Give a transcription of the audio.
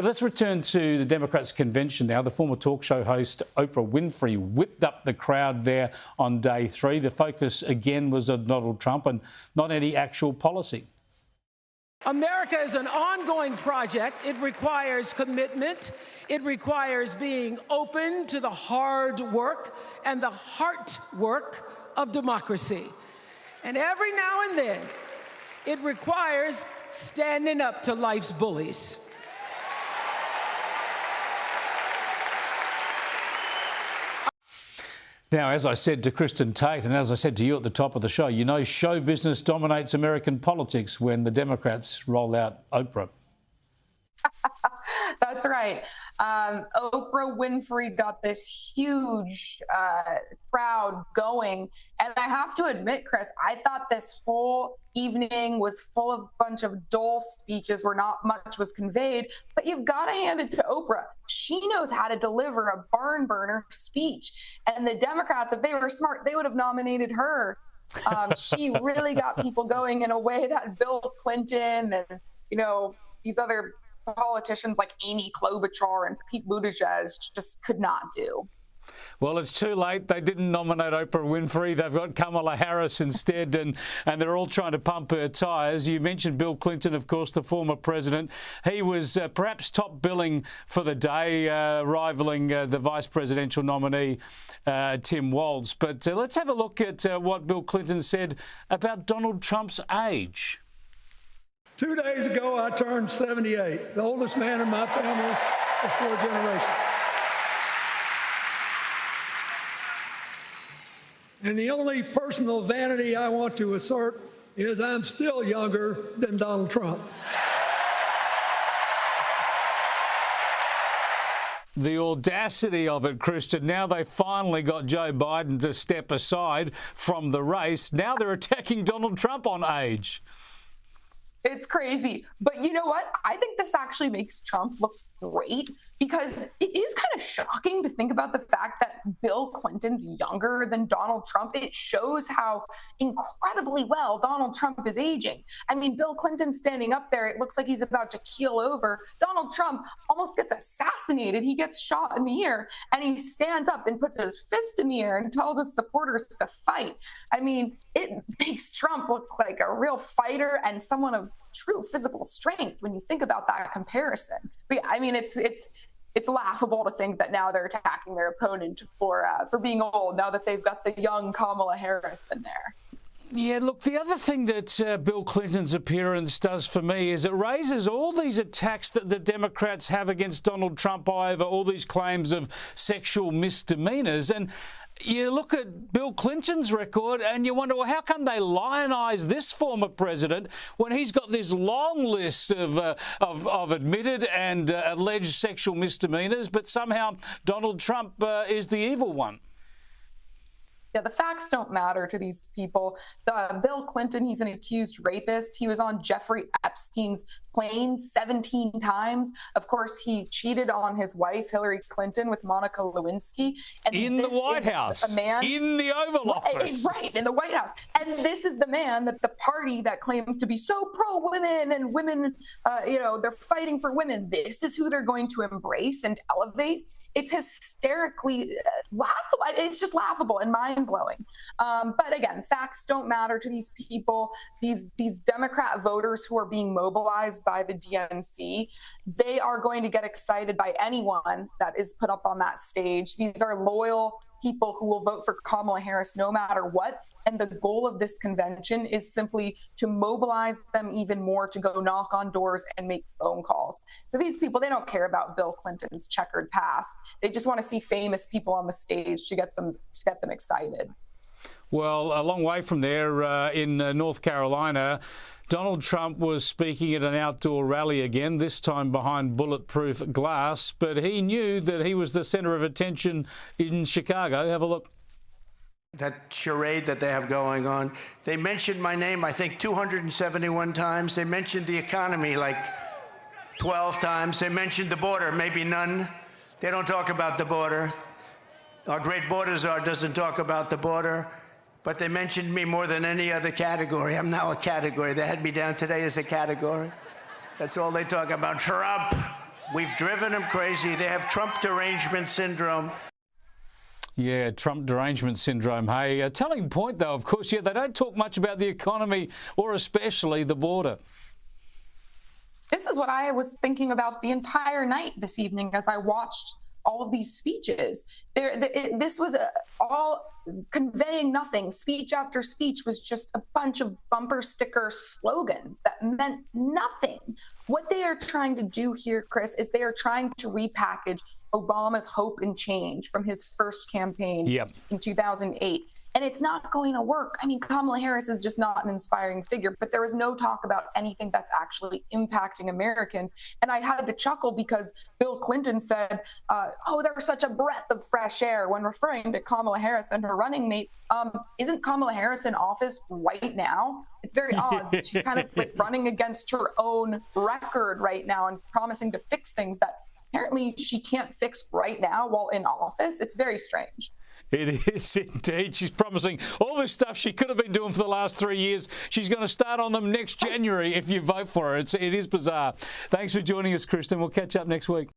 But let's return to the Democrats' convention now. The former talk show host Oprah Winfrey whipped up the crowd there on day 3. The focus again was on Donald Trump and not any actual policy. America is an ongoing project. It requires commitment. It requires being open to the hard work and the heart work of democracy. And every now and then, it requires standing up to life's bullies. Now, as I said to Kristin Tate and as I said to you at the top of the show, you know show business dominates American politics when the Democrats roll out Oprah. That's right. Oprah Winfrey got this huge crowd going. And I have to admit, Chris, I thought this whole evening was full of a bunch of dull speeches where not much was conveyed. But you've got to hand it to Oprah. She knows how to deliver a barn burner speech. And the Democrats, if they were smart, they would have nominated her. She really got people going in a way that Bill Clinton and, you know, these other politicians like Amy Klobuchar and Pete Buttigieg just could not do. Well, it's too late. They didn't nominate Oprah Winfrey. They've got Kamala Harris instead, and they're all trying to pump her tyres. You mentioned Bill Clinton, of course, the former president. He was perhaps top billing for the day, rivaling the vice presidential nominee, Tim Walz. But let's have a look at what Bill Clinton said about Donald Trump's age. 2 days ago, I turned 78, the oldest man in my family of 4 generations. And the only personal vanity I want to assert is I'm still younger than Donald Trump. The audacity of it, Kristin. Now they finally got Joe Biden to step aside from the race. Now they're attacking Donald Trump on age. It's crazy. But you know what? I think this actually makes Trump look great, because it is kind of shocking to think about the fact that Bill Clinton's younger than Donald Trump. It shows how incredibly well Donald Trump is aging. I mean, Bill Clinton standing up there, it looks like he's about to keel over. Donald Trump almost gets assassinated. He gets shot in the ear, and he stands up and puts his fist in the air and tells his supporters to fight. I mean, it makes Trump look like a real fighter and someone of true physical strength when you think about that comparison. But yeah, I mean, it's laughable to think that now they're attacking their opponent for being old, now that they've got the young Kamala Harris in there. Yeah, look, the other thing that Bill Clinton's appearance does for me is it raises all these attacks that the Democrats have against Donald Trump over all these claims of sexual misdemeanors. And you look at Bill Clinton's record and you wonder, well, how come they lionize this former president when he's got this long list of admitted and alleged sexual misdemeanors, but somehow Donald Trump is the evil one? Yeah, the facts don't matter to these people. Bill Clinton, he's an accused rapist. He was on Jeffrey Epstein's plane 17 times. Of course, he cheated on his wife, Hillary Clinton, with Monica Lewinsky. And in the White House, in the Oval Office. Right, in the White House. And this is the man that the party that claims to be so pro-women and women, they're fighting for women. This is who they're going to embrace and elevate. It's hysterically laughable. It's just laughable and mind-blowing. But again, facts don't matter to these people. These Democrat voters who are being mobilized by the DNC, they are going to get excited by anyone that is put up on that stage. These are loyal people who will vote for Kamala Harris no matter what. And the goal of this convention is simply to mobilize them even more to go knock on doors and make phone calls. So these people, they don't care about Bill Clinton's checkered past. They just want to see famous people on the stage to get them excited. Well, a long way from there in North Carolina, Donald Trump was speaking at an outdoor rally again, this time behind bulletproof glass, but he knew that he was the center of attention in Chicago. Have a look. That charade that they have going on. They mentioned my name, I think, 271 times. They mentioned the economy like 12 times. They mentioned the border, maybe none. They don't talk about the border. Our great border czar doesn't talk about the border. But they mentioned me more than any other category. I'm now a category. They had me down today as a category. That's all they talk about. Trump, We've driven them crazy. They have Trump derangement syndrome. Yeah, Trump derangement syndrome. Hey, a telling point, though, of course, yeah, they don't talk much about the economy or especially the border. This is what I was thinking about the entire night this evening as I watched all of these speeches. This was all conveying nothing. Speech after speech was just a bunch of bumper sticker slogans that meant nothing. What they are trying to do here, Chris, is they are trying to repackage Obama's hope and change from his first campaign in 2008. And it's not going to work. I mean, Kamala Harris is just not an inspiring figure, but there was no talk about anything that's actually impacting Americans. And I had to chuckle because Bill Clinton said, oh, there's such a breath of fresh air when referring to Kamala Harris and her running mate. Isn't Kamala Harris in office right now? It's very odd. She's kind of like running against her own record right now and promising to fix things that apparently she can't fix right now while in office. It's very strange. It is indeed. She's promising all this stuff she could have been doing for the last 3 years. She's going to start on them next January if you vote for her. It is bizarre. Thanks for joining us, Kristin. We'll catch up next week.